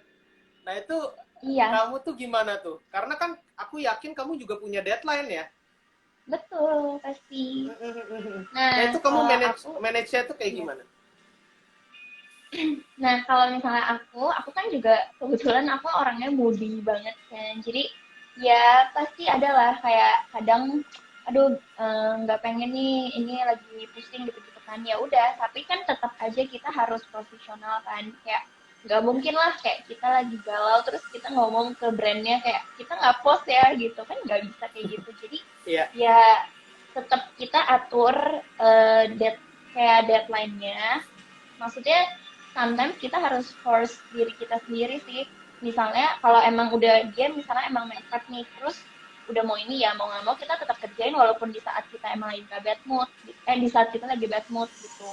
Nah itu Iya. kamu tuh gimana tuh? Karena kan aku yakin kamu juga punya deadline ya. Betul, pasti. Nah itu Nah, kamu kalau manage aku, manage-nya tuh kayak iya. gimana? Nah, kalau misalnya aku kan juga kebetulan aku orangnya moody banget kan. Jadi ya pasti ada lah kayak kadang, aduh nggak pengen nih, ini lagi pusing gitu-gitu kan. Ya udah, tapi kan tetap aja kita harus profesional kan. Kayak nggak mungkin lah kayak kita lagi galau terus kita ngomong ke brandnya kayak kita nggak post ya gitu kan nggak bisa kayak gitu. Jadi Iya. ya tetap kita atur kayak deadline-nya. Maksudnya sometimes kita harus force diri kita sendiri sih. Misalnya kalau emang udah dia misalnya emang mepet nih terus udah mau ini ya mau nggak mau kita tetap kerjain walaupun di saat kita emang lagi gak bad mood di saat kita lagi bad mood gitu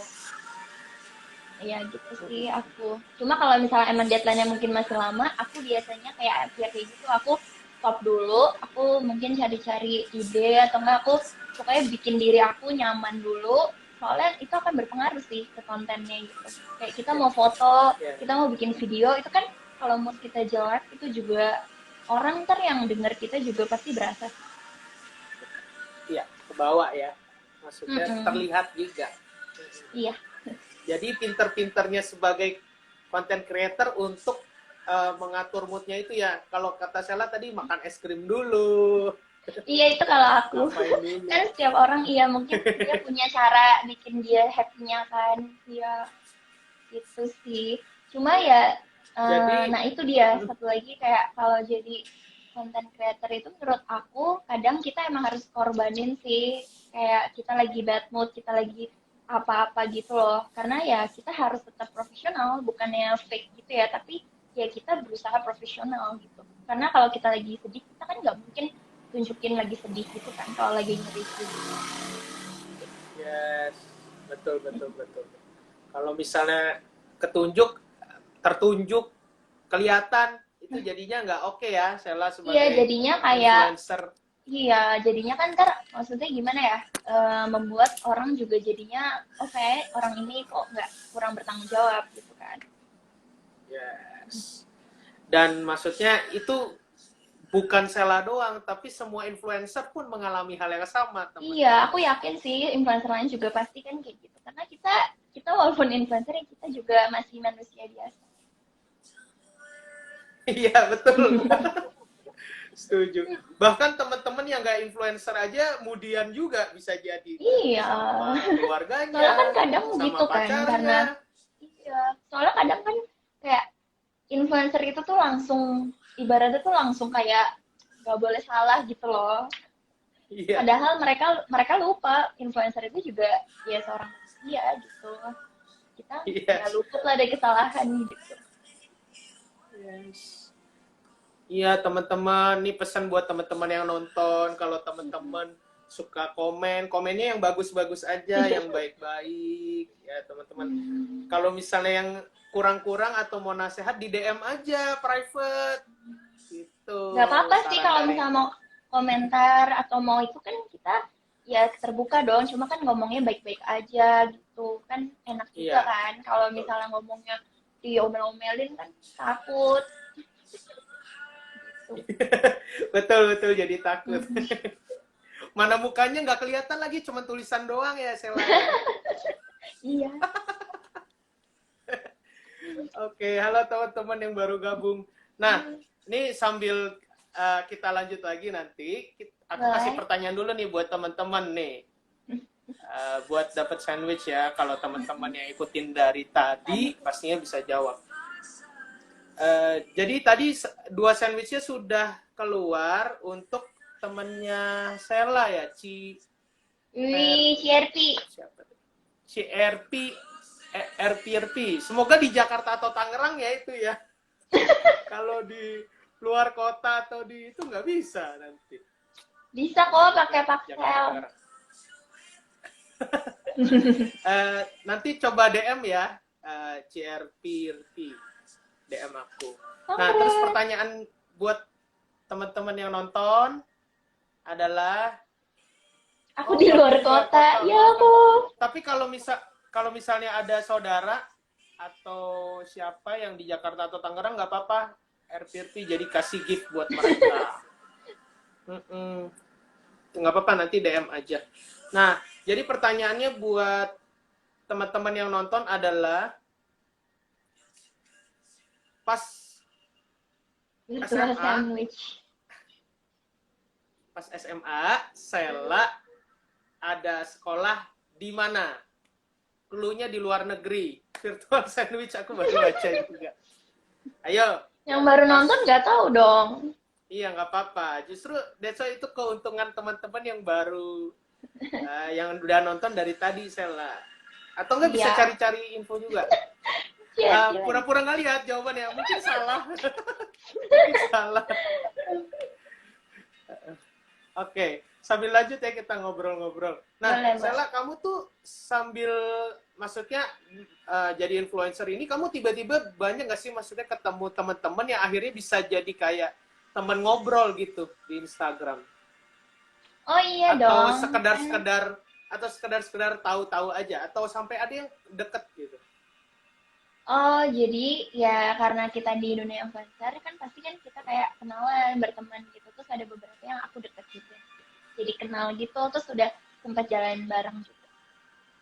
ya gitu sih aku cuma kalau misalnya emang deadline-nya mungkin masih lama aku biasanya kayak gitu aku stop dulu aku mungkin cari-cari ide atau enggak aku pokoknya bikin diri aku nyaman dulu soalnya itu akan berpengaruh sih ke kontennya gitu kayak kita mau foto Iya. kita mau bikin video itu kan kalau mood kita jelek itu juga orang ntar yang denger kita juga pasti berasa sih Iya, ke bawah ya. Maksudnya Mm-mm. terlihat juga. Iya Jadi pinter-pinternya sebagai content creator untuk mengatur moodnya itu ya. Kalau kata Sela tadi makan es krim dulu, iya itu kalau aku ngapain dulu. kan setiap orang iya mungkin dia punya cara bikin dia happy-nya kan iya itu sih cuma Ya. ya Jadi, nah itu dia satu lagi kayak kalau jadi content creator itu menurut aku kadang kita emang harus korbanin sih kayak kita lagi bad mood kita lagi apa-apa gitu loh karena ya kita harus tetap profesional bukannya fake gitu ya tapi ya kita berusaha profesional gitu karena kalau kita lagi sedih kita kan nggak mungkin tunjukin lagi sedih gitu kan kalau lagi nge-review gitu. yes, betul, betul, betul. Kalau misalnya ketunjuk, tertunjuk, kelihatan, itu jadinya nggak oke ya, Sela Iya sebagai jadinya kayak influencer. iya jadinya kan ntar maksudnya gimana ya membuat orang juga jadinya oke orang ini kok nggak kurang bertanggung jawab gitu kan. Yes. Dan maksudnya itu bukan Sela doang, tapi semua influencer pun mengalami hal yang sama, Iya teman-teman. aku yakin sih influencer lain juga pasti kan kayak gitu karena kita kita walaupun influencer ya kita juga masih manusia biasa. Iya, betul. Setuju. Bahkan teman-teman yang nggak influencer aja, kemudian juga bisa jadi Iya. sama Soalnya kan keluarganya, kadang gitu sama kan karena pacarnya. iya soalnya kadang kan kayak influencer itu tuh langsung ibaratnya tuh langsung kayak nggak boleh salah gitu loh. Iya, Padahal mereka mereka lupa influencer itu juga ya seorang manusia gitu. Kita iya. nggak luput lah dari kesalahan gitu. Yes. Iya, teman-teman, ini pesan buat teman-teman yang nonton, kalau teman-teman suka komen, komennya yang bagus-bagus aja, yang baik-baik, ya teman-teman. Kalau misalnya yang kurang-kurang atau mau nasihat di DM aja, private, gitu. Nggak apa-apa sih Saran kalau dari, misalnya mau komentar atau mau itu kan kita ya terbuka dong. Cuma kan ngomongnya baik-baik aja gitu kan enak juga iya, kan. Kalau betul. misalnya ngomongnya diomel-omelin kan takut gitu. Betul, betul, jadi takut. Mm-mm. Mana mukanya nggak kelihatan lagi, cuma tulisan doang ya, Sela ya. Iya. Oke, halo teman-teman yang baru gabung. Nah, ini sambil kita lanjut lagi nanti, aku kasih Boleh. pertanyaan dulu nih buat teman-teman nih. Buat dapat sandwich ya, kalau teman-teman yang ikutin dari tadi, pastinya bisa jawab. Jadi tadi dua sandwichnya sudah keluar untuk temennya Sela ya, Wih, CRP. siapa? CRP, RPRP. Semoga di Jakarta atau Tangerang ya itu ya. Kalau di luar kota atau di itu nggak bisa nanti. Bisa kok pakai Jakarta paksel. Tangerang. Nanti coba DM ya, CRPRP DM aku. Nah, terus Keren. pertanyaan buat teman-teman yang nonton adalah, Aku oh di luar gabung luar kota. kota, Ya luar kota. aku. Tapi kalau misalnya ada saudara atau siapa yang di Jakarta atau Tangerang nggak apa-apa, RPRP jadi kasih gift buat mereka. nggak apa-apa, nanti DM aja. Nah, jadi pertanyaannya buat teman-teman yang nonton adalah, pas Virtual SMA, sandwich. pas SMA, Sela ada sekolah di mana? Cluenya di luar negeri. Virtual sandwich aku baru baca juga. Ayo. Yang baru Pas, nonton nggak tahu dong. iya nggak apa-apa. Justru that's why itu keuntungan teman-teman yang baru, yang udah nonton dari tadi, Sela. Atau nggak bisa Iya. cari-cari info juga. Pura-pura nggak lihat jawabannya. Mungkin salah. Mungkin salah. Oke, sambil lanjut ya kita ngobrol-ngobrol. Nah, Boleh, Sela, kamu tuh sambil, maksudnya jadi influencer ini, kamu tiba-tiba banyak nggak sih maksudnya ketemu teman-teman yang akhirnya bisa jadi kayak teman ngobrol gitu di Instagram? Oh iya Atau dong. sekedar tahu-tahu aja, atau sampai ada yang deket gitu? Oh, jadi ya karena kita di dunia influencer kan pasti kan kita kayak kenalan, berteman gitu. Terus ada beberapa yang aku deket juga. Jadi kenal gitu, terus udah sempat jalan bareng juga.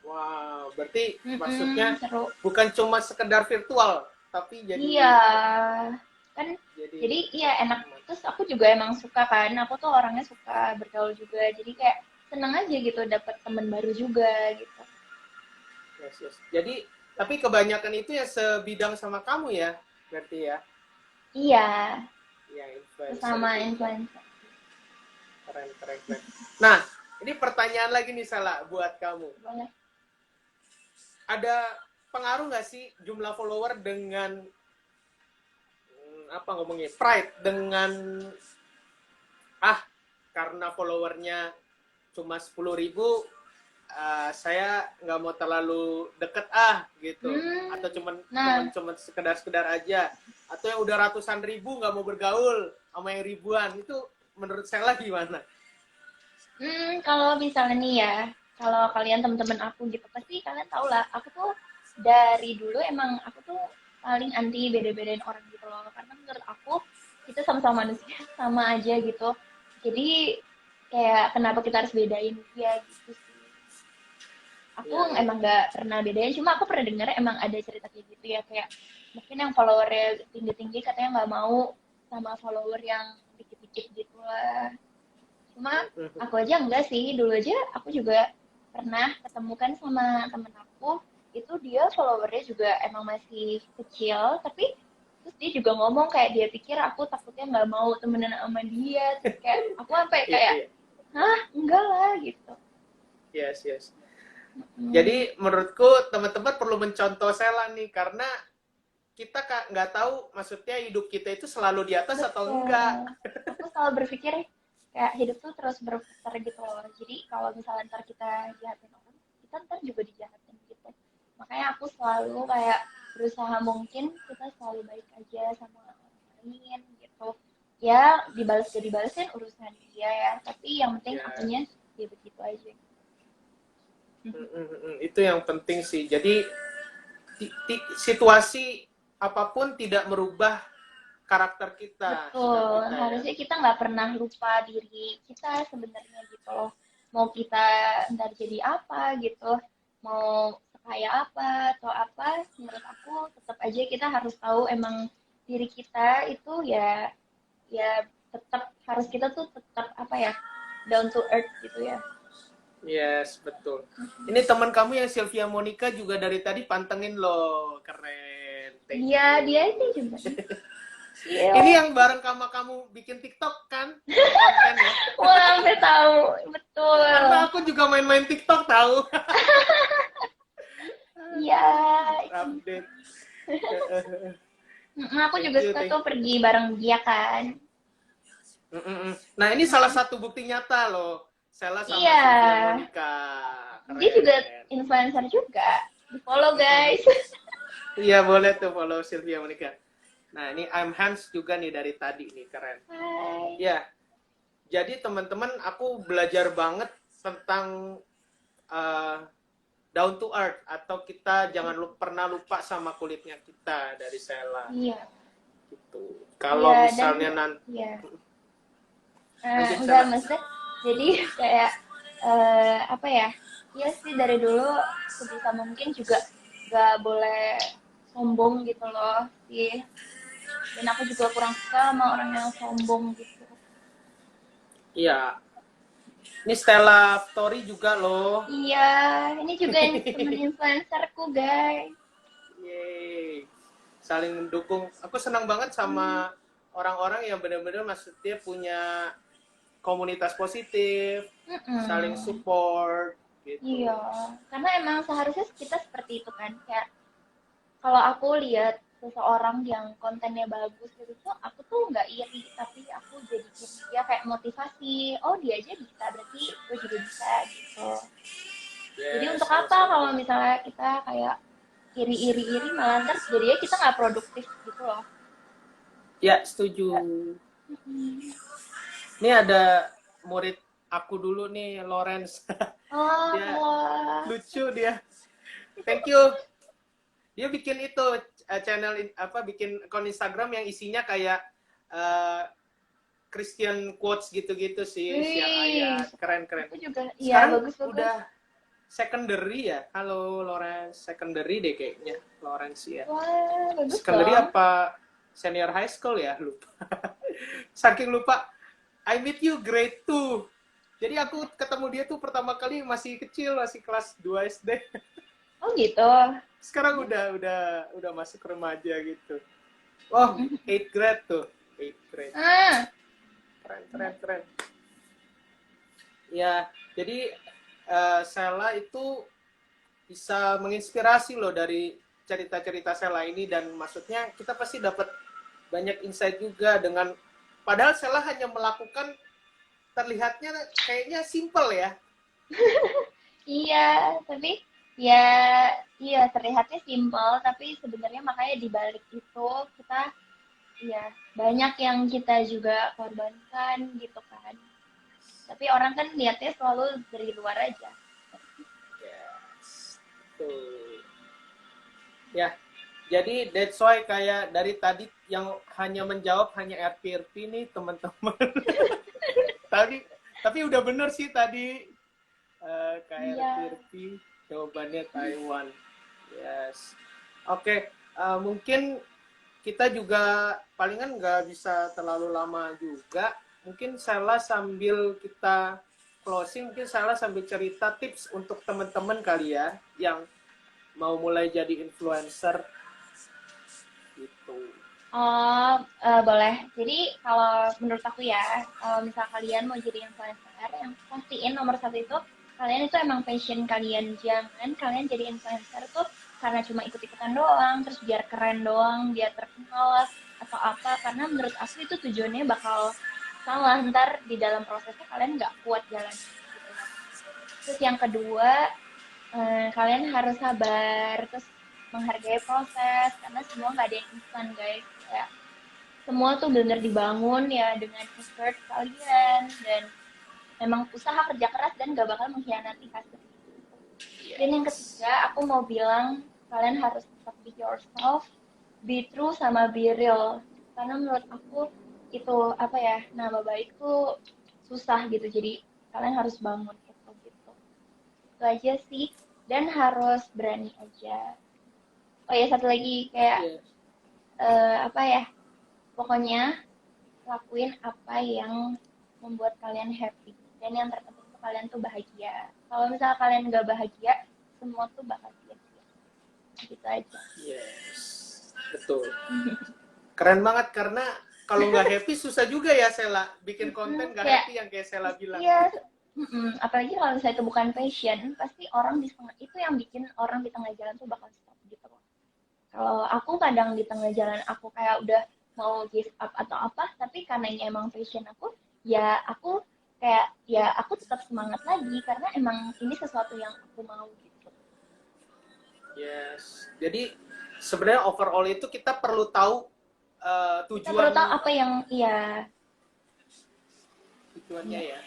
Wow, berarti maksudnya Seru. bukan cuma sekedar virtual, tapi jadi Iya, kan jadi jadi iya enak. Terus aku juga emang suka kan, aku tuh orangnya suka bergaul juga. Jadi kayak seneng aja gitu dapet temen baru juga gitu. yes, yes. Jadi, tapi kebanyakan itu ya sebidang sama kamu ya, berarti ya, Iya, yang influencer sesama juga. influencer. Keren, keren, keren. Nah, ini pertanyaan lagi nih, Salah, buat kamu. Boleh. Ada pengaruh nggak sih jumlah follower dengan, apa ngomongnya, pride, dengan, karena followernya cuma 10.000, saya nggak mau terlalu deket gitu, atau cuman sekedar aja, atau yang udah ratusan ribu nggak mau bergaul sama yang ribuan, itu menurut saya gimana? Kalau misalnya nih ya, kalau kalian teman-teman aku gitu, pasti kalian tau lah, aku tuh dari dulu emang aku tuh paling anti beda-bedain orang gitu loh. Karena menurut aku, kita sama-sama manusia, sama aja gitu. Jadi, kayak kenapa kita harus bedain dia gitu sih. Aku Iya, iya. emang nggak pernah bedain, cuma aku pernah dengar emang ada cerita kayak gitu ya, kayak mungkin yang followernya tinggi-tinggi katanya nggak mau sama follower yang dikit-dikit gitu lah. Cuma aku aja enggak sih, dulu aja aku juga pernah ketemukan sama temen aku, itu dia followernya juga emang masih kecil, tapi terus dia juga ngomong kayak dia pikir aku takutnya nggak mau temenan sama dia, terus kayak aku sampai Iya, kayak, iya. hah enggak lah gitu. Yes, yes. Jadi menurutku teman-teman perlu mencontoh Sela nih, karena kita nggak tahu maksudnya hidup kita itu selalu di atas atau enggak. Betul. Aku selalu berpikir kayak hidup tuh terus berputar gitu loh. Jadi kalau misalnya ntar kita jahatin orang, kita ntar juga dijahatin gitu. Makanya aku selalu kayak berusaha mungkin kita selalu baik aja sama orang lain gitu. Ya dibalas jadi balasin urusan dia ya. Tapi yang penting Ya, akunya ya begitu aja. itu yang penting sih. Jadi situasi apapun tidak merubah karakter kita, sikap Betul, kita ya. harusnya kita nggak pernah lupa diri kita sebenarnya gitu loh. Mau kita ntar jadi apa gitu, mau sekaya apa atau apa, menurut aku tetap aja kita harus tahu emang diri kita itu ya ya tetap harus kita tuh tetap apa ya down to earth gitu ya. Yes, betul. Ini teman kamu yang Sylvia Monica juga dari tadi pantengin loh, keren. Thank Iya, you. dia itu juga. Ini yang bareng sama kamu bikin TikTok kan? Konten ya. Wah, sampai tahu, betul. Karena aku juga main-main TikTok tahu. Iya. Update. Aku juga suka tuh pergi bareng dia kan. Nah, ini salah satu bukti nyata loh. Sela sama Iya. Sylvia Monica. Keren. Dia juga influencer juga. Di follow guys. Iya, boleh tuh follow Sylvia Monica. Nah, ini I'm Hans juga nih dari tadi nih, keren. Hai. Ya, jadi teman-teman aku belajar banget tentang down to earth, atau kita jangan pernah lupa sama kulitnya kita dari Sela. Iya. Gitu. Kalau misalnya nanti. Iya. Enggak, maksudnya Jadi kayak apa ya? Iya sih dari dulu sebisa mungkin juga gak boleh sombong gitu loh sih. Dan aku juga kurang suka sama orang yang sombong gitu. Iya. Ini Stella Story juga loh. Iya, ini juga temen influencerku guys. Yeay. Saling mendukung. Aku senang banget Hmm, sama orang-orang yang benar-benar maksudnya punya komunitas positif, saling mm-mm. support Iya, gitu. karena emang seharusnya kita seperti itu kan. Kayak kalau aku lihat seseorang yang kontennya bagus gitu tuh, aku tuh nggak iri, tapi aku jadi dia kayak motivasi. Oh dia aja bisa, berarti gue juga bisa gitu. Jadi Yes, untuk apa sama-sama kalau banget. misalnya kita kayak iri-iri-iri malah ntar jadinya kita nggak produktif gitu loh. Ya, setuju. Mm-mm. Ini ada murid aku dulu nih, Lawrence. Oh, Dia halo. lucu dia. Thank you. Dia bikin itu channel apa bikin akun Instagram yang isinya kayak uh, Christian quotes gitu-gitu sih, share Wih, ayat, keren-keren. aku juga, iya Sekarang bagus-bagus. udah secondary ya. Halo Lawrence, secondary deh kayaknya Lawrence ya. Wah, bagus Secondary dong. apa senior high school ya? Lupa. Saking lupa. I meet you grade 2. Jadi aku ketemu dia tuh pertama kali masih kecil, masih kelas 2 SD. Oh gitu. Sekarang udah masuk remaja gitu. Oh, Mm-mm. 8th grade tuh. 8th grade. Ah, Keren, keren, keren. Ya, jadi Sela itu bisa menginspirasi loh dari cerita-cerita Sela ini dan maksudnya kita pasti dapat banyak insight juga dengan padahal Sela hanya melakukan terlihatnya kayaknya simple ya. iya, tapi ya, iya terlihatnya simpel, tapi sebenarnya makanya di balik itu kita, ya banyak yang kita juga korbankan gitu kan. Tapi orang kan lihatnya selalu dari luar aja. Yes. Tuh. Ya, jadi that's why kayak dari tadi yang hanya menjawab hanya RPRP nih teman-teman. Tadi tapi udah bener sih tadi Iya. KRPRP jawabannya Taiwan. Yes. Oke, mungkin kita juga palingan nggak bisa terlalu lama juga. Mungkin Sela sambil kita closing, mungkin Sela sambil cerita tips untuk teman-teman kali ya yang mau mulai jadi influencer gitu. Oh, boleh. Jadi kalau menurut aku ya, kalau misal kalian mau jadi influencer, yang pastiin nomor satu itu kalian itu emang passion kalian. Jangan kalian jadi influencer tuh karena cuma ikut-ikutan doang, terus biar keren doang, biar terkenal lah, atau apa. Karena menurut aku itu tujuannya bakal salah. Ntar di dalam prosesnya kalian nggak kuat jalannya gitu loh. Terus yang kedua, kalian harus sabar, terus menghargai proses, karena semua nggak ada yang instan guys. Kayak semua tuh benar dibangun ya dengan effort kalian dan memang usaha kerja keras dan gak bakal mengkhianati hasil. Dan yang Yes. ketiga, aku mau bilang kalian harus tetap be yourself, be true sama be real. Karena menurut aku itu apa ya, nama baik tuh susah gitu. Jadi kalian harus bangun itu gitu. Itu aja sih. Dan harus berani aja. Oh ya satu lagi kayak Yes. apa ya? Pokoknya lakuin apa yang membuat kalian happy dan yang terpenting tuh kalian tuh bahagia. Kalau misalnya kalian nggak bahagia semua tuh bakal sia-sia gitu aja. Yes. Betul. Keren banget karena kalau nggak happy susah juga ya Sela bikin konten nggak Kayak happy yang kayak Sela bilang. iya, apalagi kalau misalnya itu bukan passion pasti orang di tengah itu yang bikin orang di tengah jalan tuh bakal stop gitu loh. Kalau aku kadang di tengah jalan aku kayak udah mau give up atau apa tapi karena ini emang passion aku ya aku kayak ya aku tetap semangat lagi karena emang ini sesuatu yang aku mau gitu. Yes. Jadi sebenarnya overall itu kita perlu tahu Kita perlu tahu tujuan apa yang iya tujuannya iya. ya.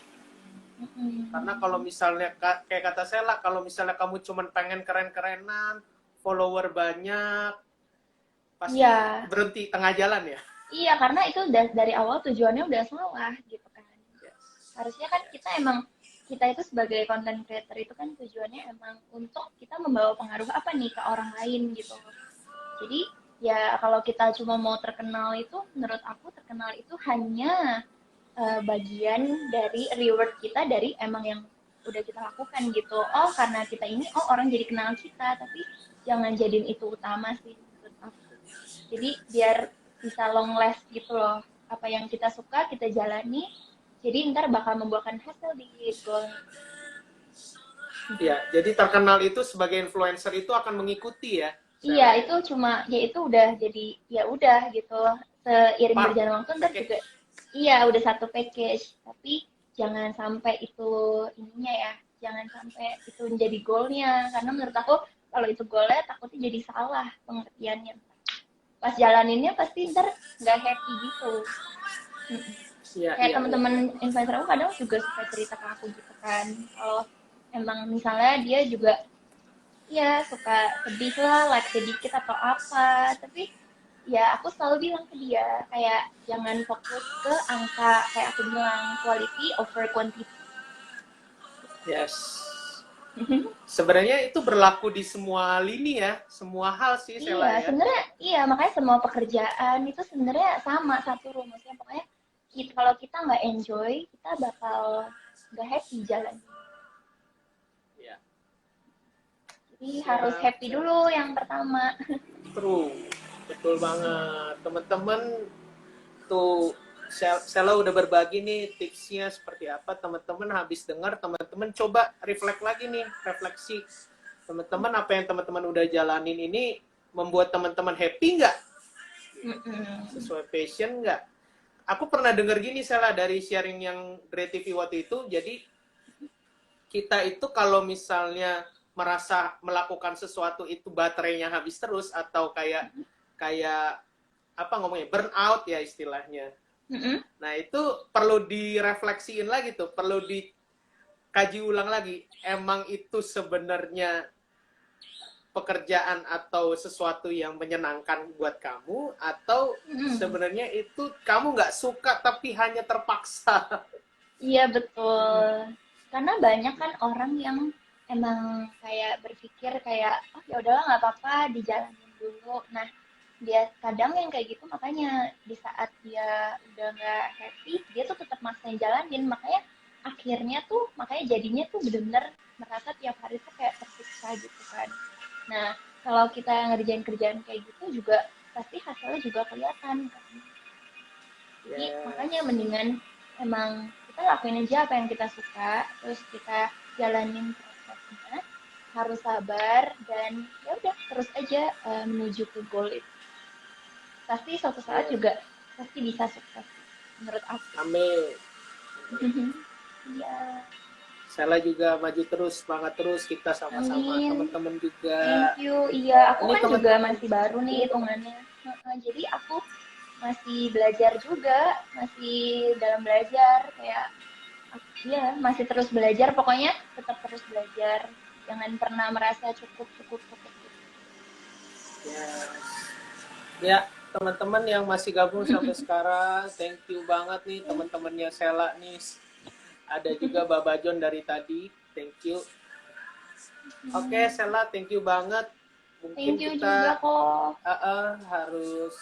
Karena Mm-mm. kalau misalnya kayak kata Sela, kalau misalnya kamu cuma pengen keren-kerenan, follower banyak, pasti Iya, berhenti tengah jalan ya. iya karena itu dari awal tujuannya udah salah gitu kan. Yes. Harusnya kan kita itu sebagai content creator itu kan tujuannya emang untuk kita membawa pengaruh apa nih ke orang lain gitu. Jadi ya kalau kita cuma mau terkenal itu, menurut aku terkenal itu hanya bagian dari reward kita dari emang yang udah kita lakukan gitu. Oh karena kita ini, oh orang jadi kenal kita, tapi jangan jadiin itu utama sih menurut aku. Jadi biar bisa long last gitu loh. Apa yang kita suka kita jalani, jadi ntar bakal membuahkan hasil di goal. Ya, jadi terkenal itu sebagai influencer itu akan mengikuti ya. Iya, itu cuma ya itu udah jadi ya udah gitu. Seiring berjalan waktu ntar juga iya udah satu package, tapi jangan sampai itu ininya ya, jangan sampai itu menjadi goalnya, karena menurut aku kalau itu goalnya takutnya jadi salah pengertiannya. Pas jalaninnya pasti ntar nggak happy gitu. Ya, Kayak teman-teman influencer aku kadang juga suka cerita ke aku gitu kan, kalau emang misalnya dia juga ya suka sedih lah, like sedikit atau apa, tapi ya aku selalu bilang ke dia kayak jangan fokus ke angka, kayak aku bilang quality over quantity. Yes. Sebenarnya itu berlaku di semua lini ya, semua hal sih Sela ya. Sebenarnya iya, makanya semua pekerjaan itu sebenarnya sama satu rumusnya, pokoknya kalau kita nggak enjoy kita bakal nggak happy jalan. Jadi harus happy dulu yang pertama. True, betul banget. Teman-teman tuh Sela udah berbagi nih tipsnya seperti apa. Teman-teman habis dengar, teman-teman coba refleksi. Teman-teman apa yang teman-teman udah jalanin ini membuat teman-teman happy nggak? Sesuai passion nggak? Aku pernah dengar gini Sela dari sharing yang Dre TV waktu itu. Jadi kita itu kalau misalnya merasa melakukan sesuatu itu baterainya habis terus atau kayak apa ngomongnya burnout ya istilahnya. Nah itu perlu direfleksiin lagi tuh, perlu dikaji ulang lagi. Emang itu sebenarnya pekerjaan atau sesuatu yang menyenangkan buat kamu atau sebenarnya itu kamu nggak suka tapi hanya terpaksa. Iya betul. Karena banyak kan orang yang emang kayak berpikir kayak oh ya udahlah nggak apa-apa dijalanin dulu. Nah dia kadang yang kayak gitu, makanya di saat dia udah nggak happy dia tuh tetap maksain jalanin, makanya akhirnya tuh makanya jadinya tuh bener-bener merasa tiap hari tuh kayak tersiksa gitu kan. Nah kalau kita ngerjain kerjaan kayak gitu juga pasti hasilnya juga kelihatan kan. Jadi makanya mendingan emang kita lakuin aja apa yang kita suka, terus kita jalanin prosesnya, harus sabar dan ya udah terus aja menuju ke goal itu. Pasti suatu saat juga pasti bisa sukses menurut aku. Amin. Iya. Sela juga maju terus, semangat terus, kita sama-sama, teman-teman juga. Thank you. Iya, aku kan juga masih baru nih hitungannya. Jadi aku masih belajar juga, masih dalam belajar kayak ya masih terus belajar, pokoknya tetap terus belajar, jangan pernah merasa cukup. Ya teman-teman yang masih gabung sampai sekarang, thank you banget nih teman-temannya Sela nih, ada juga Baba John dari tadi, thank you. Oke, Sela, thank you banget. Mungkin thank you kita juga kok. Harus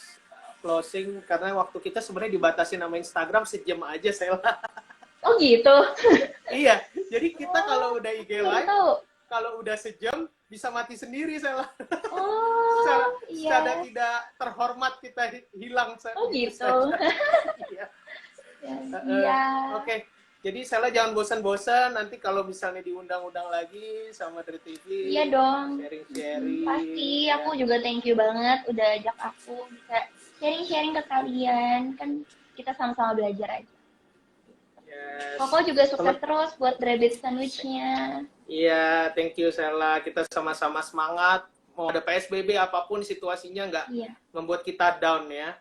closing karena waktu kita sebenarnya dibatasi nama Instagram sejam aja Sela. Oh gitu. Iya, jadi kita kalau udah IG live, kalau udah sejam bisa mati sendiri Sela. Secara tidak terhormat kita hilang. Oh gitu. Iya. Oke. Jadi Sela jangan bosan-bosan, nanti kalau misalnya diundang-undang lagi sama Dre TV. Iya dong. Sharing-sharing. Pasti, aku juga thank you banget udah ajak aku bisa sharing-sharing ke kalian. Kan kita sama-sama belajar aja. Yes. Koko juga sukses terus buat Rabbit Sandwich-nya. Iya, thank you Sela. Kita sama-sama semangat. Mau ada PSBB apapun situasinya nggak membuat kita down ya.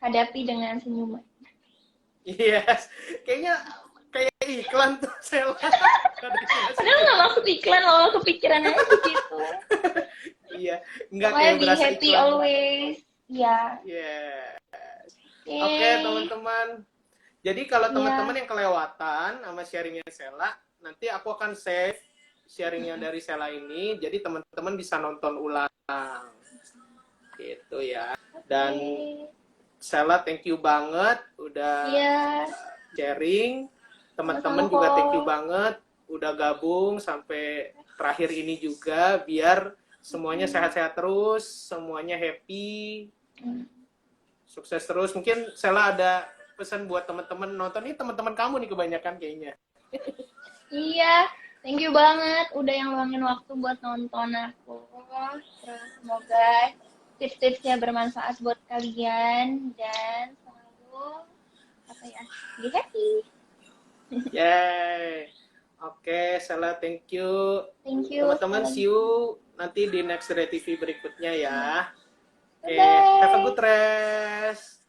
Hadapi dengan senyuman. Yes, kayaknya kayak iklan tuh Sela. Padahal nggak masuk iklan, loh kepikiran aja gitu. Iya, nggak kayak be happy always. Iya. Yes. Oke, teman-teman. Jadi kalau Iya. teman-teman yang kelewatan sama sharingnya Sela, nanti aku akan save sharingnya dari Sela ini, jadi teman-teman bisa nonton ulang, gitu ya. Dan Oke. Sela thank you banget udah Iya, sharing, sama-sama teman-teman juga thank you kok. banget udah gabung sampai terakhir ini juga, biar semuanya sehat-sehat terus, semuanya happy, Hmm. sukses terus. Mungkin Sela ada pesan buat teman-teman nonton, ini teman-teman kamu nih kebanyakan kayaknya. Iya, thank you banget udah yang luangin waktu buat nonton aku. Terus semoga tips-tipsnya bermanfaat buat kalian dan selalu apa ya, be happy. Yay. Oke, Sela thank you. Thank you Teman-teman, sekali see lagi. you nanti di next Ray TV berikutnya ya. Iya. Bye Oke, have a bye. good rest.